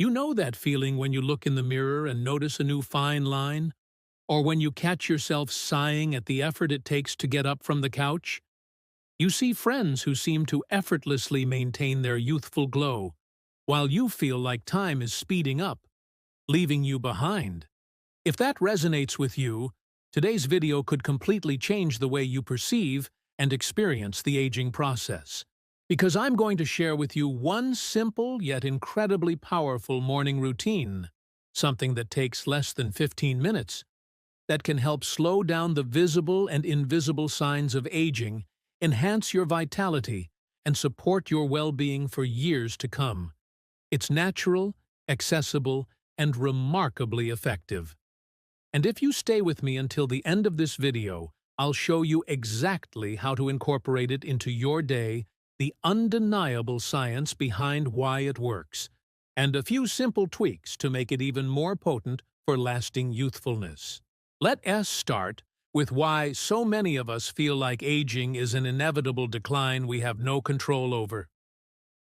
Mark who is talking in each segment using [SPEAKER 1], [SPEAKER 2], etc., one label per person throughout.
[SPEAKER 1] You know that feeling when you look in the mirror and notice a new fine line? Or when you catch yourself sighing at the effort it takes to get up from the couch? You see friends who seem to effortlessly maintain their youthful glow, while you feel like time is speeding up, leaving you behind. If that resonates with you, today's video could completely change the way you perceive and experience the aging process. Because I'm going to share with you one simple yet incredibly powerful morning routine, something that takes less than 15 minutes, that can help slow down the visible and invisible signs of aging, enhance your vitality, and support your well-being for years to come. It's natural, accessible, and remarkably effective. And if you stay with me until the end of this video, I'll show you exactly how to incorporate it into your day, the undeniable science behind why it works, and a few simple tweaks to make it even more potent for lasting youthfulness. Let us start with why so many of us feel like aging is an inevitable decline we have no control over.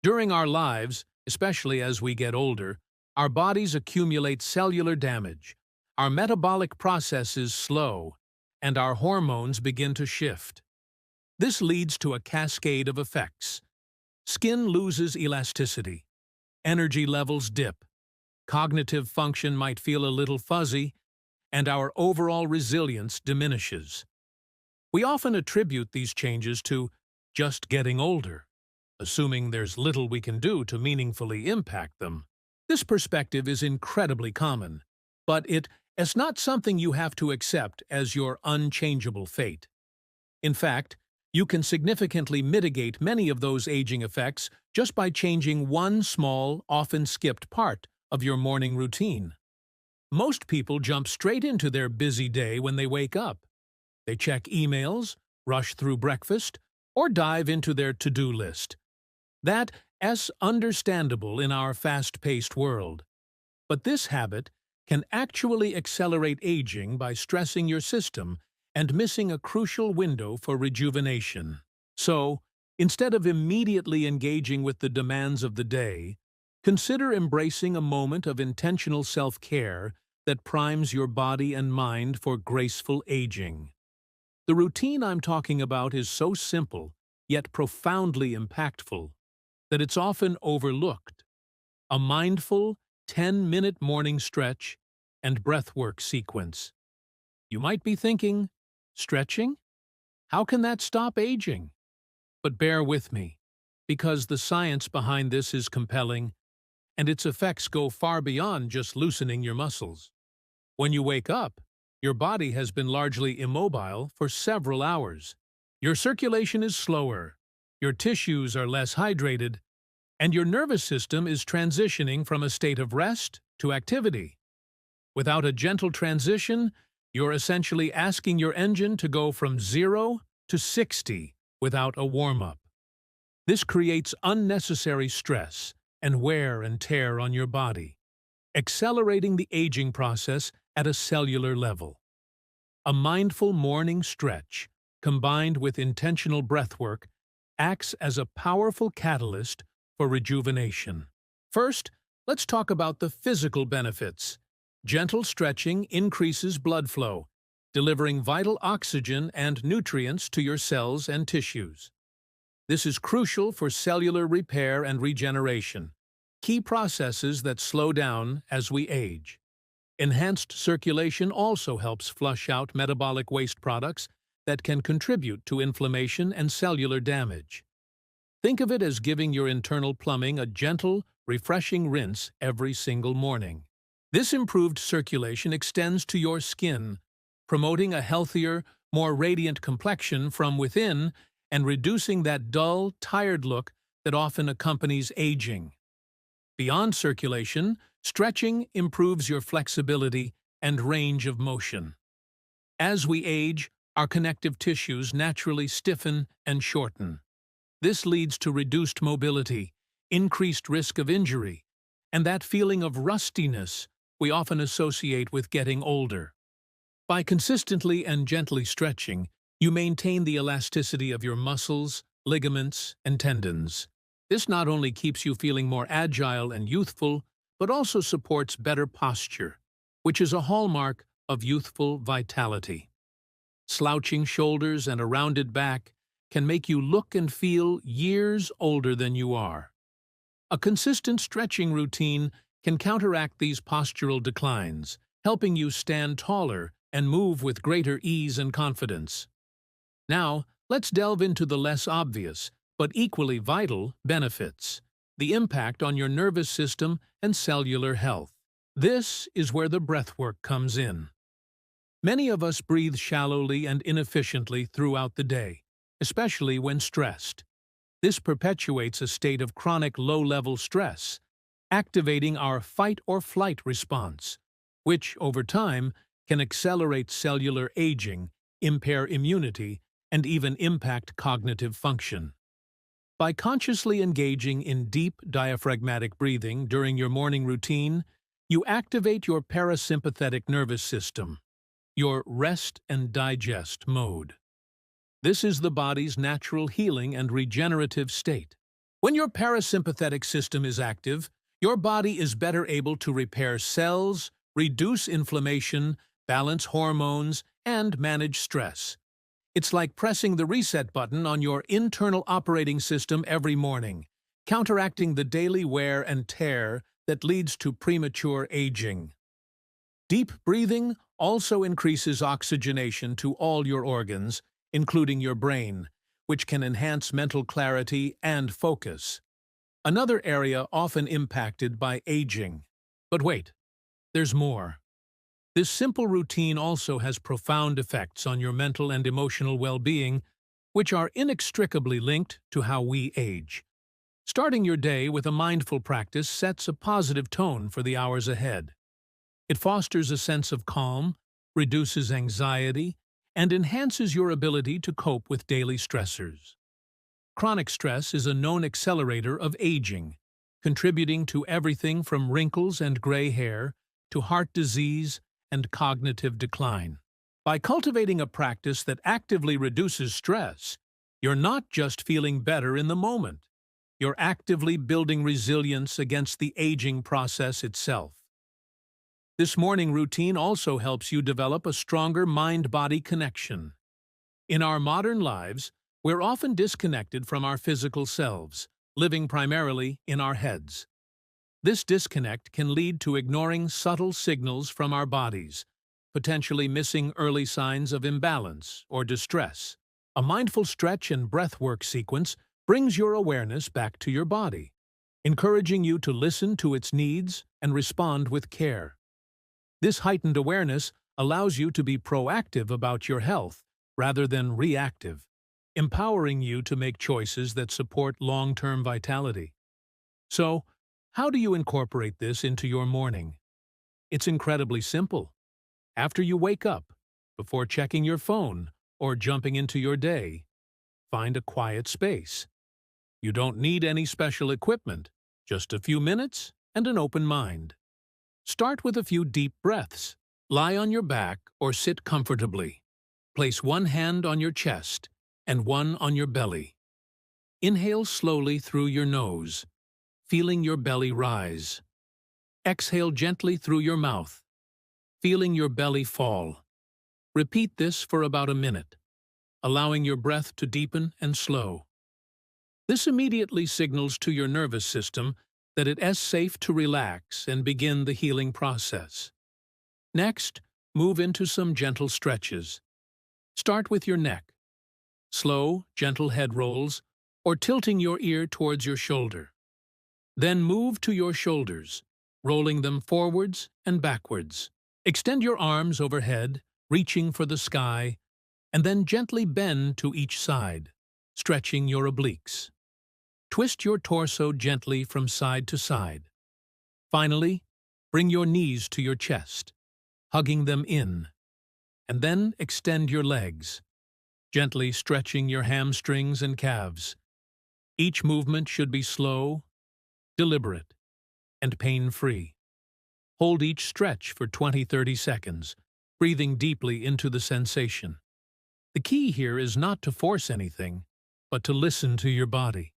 [SPEAKER 1] During our lives, especially as we get older, our bodies accumulate cellular damage, our metabolic processes slow, and our hormones begin to shift. This leads to a cascade of effects. Skin loses elasticity, energy levels dip, cognitive function might feel a little fuzzy, and our overall resilience diminishes. We often attribute these changes to just getting older, assuming there's little we can do to meaningfully impact them. This perspective is incredibly common, but it's not something you have to accept as your unchangeable fate. In fact, you can significantly mitigate many of those aging effects just by changing one small, often skipped part of your morning routine. Most people jump straight into their busy day when they wake up. They check emails, rush through breakfast, or dive into their to-do list. That's understandable in our fast-paced world. But this habit can actually accelerate aging by stressing your system and missing a crucial window for rejuvenation. So, instead of immediately engaging with the demands of the day, consider embracing a moment of intentional self-care that primes your body and mind for graceful aging. The routine I'm talking about is so simple, yet profoundly impactful, that it's often overlooked. A mindful, 10-minute morning stretch and breathwork sequence. You might be thinking, stretching? How can that stop aging? But bear with me, because the science behind this is compelling, and its effects go far beyond just loosening your muscles. When you wake up, your body has been largely immobile for several hours. Your circulation is slower, your tissues are less hydrated, and your nervous system is transitioning from a state of rest to activity. Without a gentle transition, you're essentially asking your engine to go from 0 to 60 without a warm-up. This creates unnecessary stress and wear and tear on your body, accelerating the aging process at a cellular level. A mindful morning stretch, combined with intentional breathwork, acts as a powerful catalyst for rejuvenation. First, let's talk about the physical benefits. Gentle stretching increases blood flow, delivering vital oxygen and nutrients to your cells and tissues. This is crucial for cellular repair and regeneration, key processes that slow down as we age. Enhanced circulation also helps flush out metabolic waste products that can contribute to inflammation and cellular damage. Think of it as giving your internal plumbing a gentle, refreshing rinse every single morning. This improved circulation extends to your skin, promoting a healthier, more radiant complexion from within and reducing that dull, tired look that often accompanies aging. Beyond circulation, stretching improves your flexibility and range of motion. As we age, our connective tissues naturally stiffen and shorten. This leads to reduced mobility, increased risk of injury, and that feeling of rustiness we often associate with getting older. By consistently and gently stretching, you maintain the elasticity of your muscles, ligaments, and tendons. This not only keeps you feeling more agile and youthful, but also supports better posture, which is a hallmark of youthful vitality. Slouching shoulders and a rounded back can make you look and feel years older than you are. A consistent stretching routine can counteract these postural declines, helping you stand taller and move with greater ease and confidence. Now, let's delve into the less obvious, but equally vital, benefits: the impact on your nervous system and cellular health. This is where the breathwork comes in. Many of us breathe shallowly and inefficiently throughout the day, especially when stressed. This perpetuates a state of chronic low-level stress, activating our fight-or-flight response, which, over time, can accelerate cellular aging, impair immunity, and even impact cognitive function. By consciously engaging in deep diaphragmatic breathing during your morning routine, you activate your parasympathetic nervous system, your rest and digest mode. This is the body's natural healing and regenerative state. When your parasympathetic system is active, your body is better able to repair cells, reduce inflammation, balance hormones, and manage stress. It's like pressing the reset button on your internal operating system every morning, counteracting the daily wear and tear that leads to premature aging. Deep breathing also increases oxygenation to all your organs, including your brain, which can enhance mental clarity and focus. Another area often impacted by aging. But wait, there's more. This simple routine also has profound effects on your mental and emotional well-being, which are inextricably linked to how we age. Starting your day with a mindful practice sets a positive tone for the hours ahead. It fosters a sense of calm, reduces anxiety, and enhances your ability to cope with daily stressors. Chronic stress is a known accelerator of aging, contributing to everything from wrinkles and gray hair to heart disease and cognitive decline. By cultivating a practice that actively reduces stress, you're not just feeling better in the moment. You're actively building resilience against the aging process itself. This morning routine also helps you develop a stronger mind-body connection. In our modern lives, we're often disconnected from our physical selves, living primarily in our heads. This disconnect can lead to ignoring subtle signals from our bodies, potentially missing early signs of imbalance or distress. A mindful stretch and breathwork sequence brings your awareness back to your body, encouraging you to listen to its needs and respond with care. This heightened awareness allows you to be proactive about your health rather than reactive, empowering you to make choices that support long-term vitality. So, how do you incorporate this into your morning? It's incredibly simple. After you wake up, before checking your phone or jumping into your day, find a quiet space. You don't need any special equipment, just a few minutes and an open mind. Start with a few deep breaths. Lie on your back or sit comfortably. Place one hand on your chest and one on your belly. Inhale slowly through your nose, feeling your belly rise. Exhale gently through your mouth, feeling your belly fall. Repeat this for about a minute, allowing your breath to deepen and slow. This immediately signals to your nervous system that it is safe to relax and begin the healing process. Next, move into some gentle stretches. Start with your neck. Slow, gentle head rolls, or tilting your ear towards your shoulder. Then move to your shoulders, rolling them forwards and backwards. Extend your arms overhead, reaching for the sky, and then gently bend to each side, stretching your obliques. Twist your torso gently from side to side. Finally, bring your knees to your chest, hugging them in, and then extend your legs, gently stretching your hamstrings and calves. Each movement should be slow, deliberate, and pain-free. Hold each stretch for 20-30 seconds, breathing deeply into the sensation. The key here is not to force anything, but to listen to your body.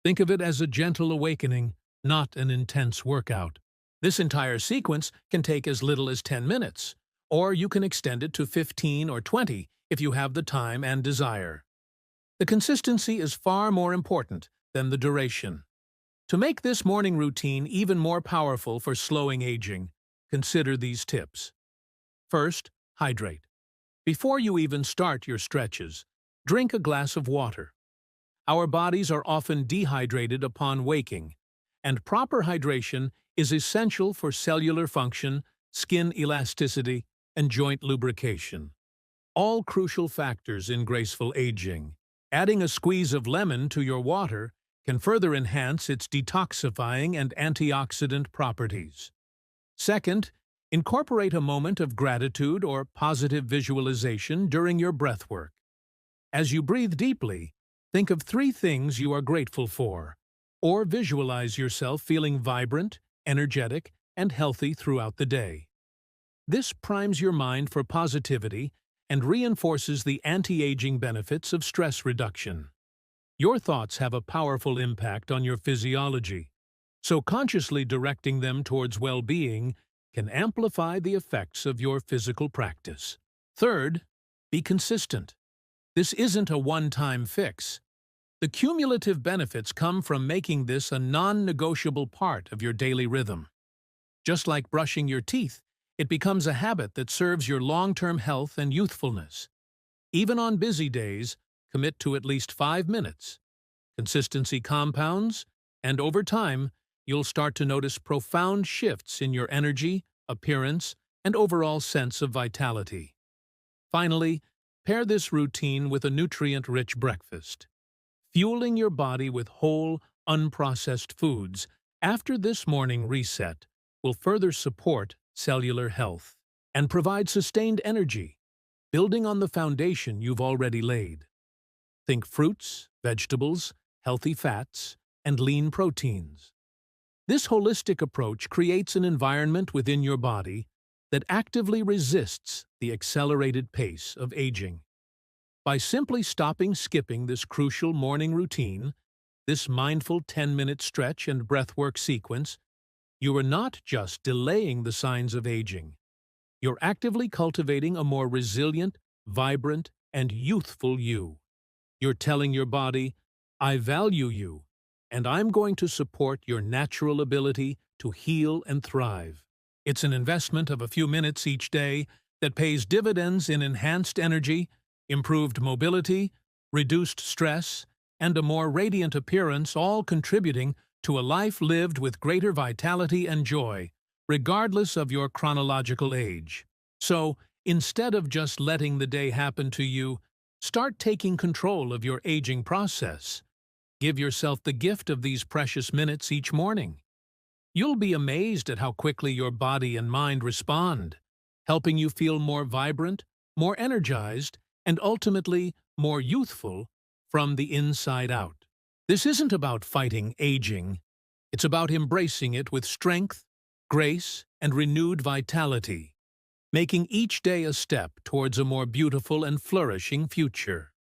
[SPEAKER 1] Think of it as a gentle awakening, not an intense workout. This entire sequence can take as little as 10 minutes, or you can extend it to 15 or 20 if you have the time and desire. The consistency is far more important than the duration. To make this morning routine even more powerful for slowing aging, consider these tips. First, hydrate. Before you even start your stretches, drink a glass of water. Our bodies are often dehydrated upon waking, and proper hydration is essential for cellular function, skin elasticity, and joint lubrication. All crucial factors in graceful aging. Adding a squeeze of lemon to your water can further enhance its detoxifying and antioxidant properties. Second, incorporate a moment of gratitude or positive visualization during your breathwork. As you breathe deeply, think of 3 things you are grateful for, or visualize yourself feeling vibrant, energetic, and healthy throughout the day. This primes your mind for positivity and reinforces the anti-aging benefits of stress reduction. Your thoughts have a powerful impact on your physiology, so consciously directing them towards well-being can amplify the effects of your physical practice. Third, be consistent. This isn't a one-time fix. The cumulative benefits come from making this a non-negotiable part of your daily rhythm. Just like brushing your teeth, it becomes a habit that serves your long-term health and youthfulness. Even on busy days, commit to at least 5 minutes. Consistency compounds, and over time, you'll start to notice profound shifts in your energy, appearance, and overall sense of vitality. Finally, pair this routine with a nutrient-rich breakfast. Fueling your body with whole, unprocessed foods after this morning reset will further support cellular health and provide sustained energy, building on the foundation you've already laid. Think fruits, vegetables, healthy fats, and lean proteins. This holistic approach creates an environment within your body that actively resists the accelerated pace of aging. By simply skipping this crucial morning routine, this mindful 10-minute stretch and breathwork sequence, you are not just delaying the signs of aging. You're actively cultivating a more resilient, vibrant, and youthful you. You're telling your body, I value you, and I'm going to support your natural ability to heal and thrive. It's an investment of a few minutes each day that pays dividends in enhanced energy, improved mobility, reduced stress, and a more radiant appearance, all contributing to a life lived with greater vitality and joy, regardless of your chronological age. So, instead of just letting the day happen to you, start taking control of your aging process. Give yourself the gift of these precious minutes each morning. You'll be amazed at how quickly your body and mind respond, helping you feel more vibrant, more energized, and ultimately more youthful from the inside out. This isn't about fighting aging. It's about embracing it with strength, grace, and renewed vitality, making each day a step towards a more beautiful and flourishing future.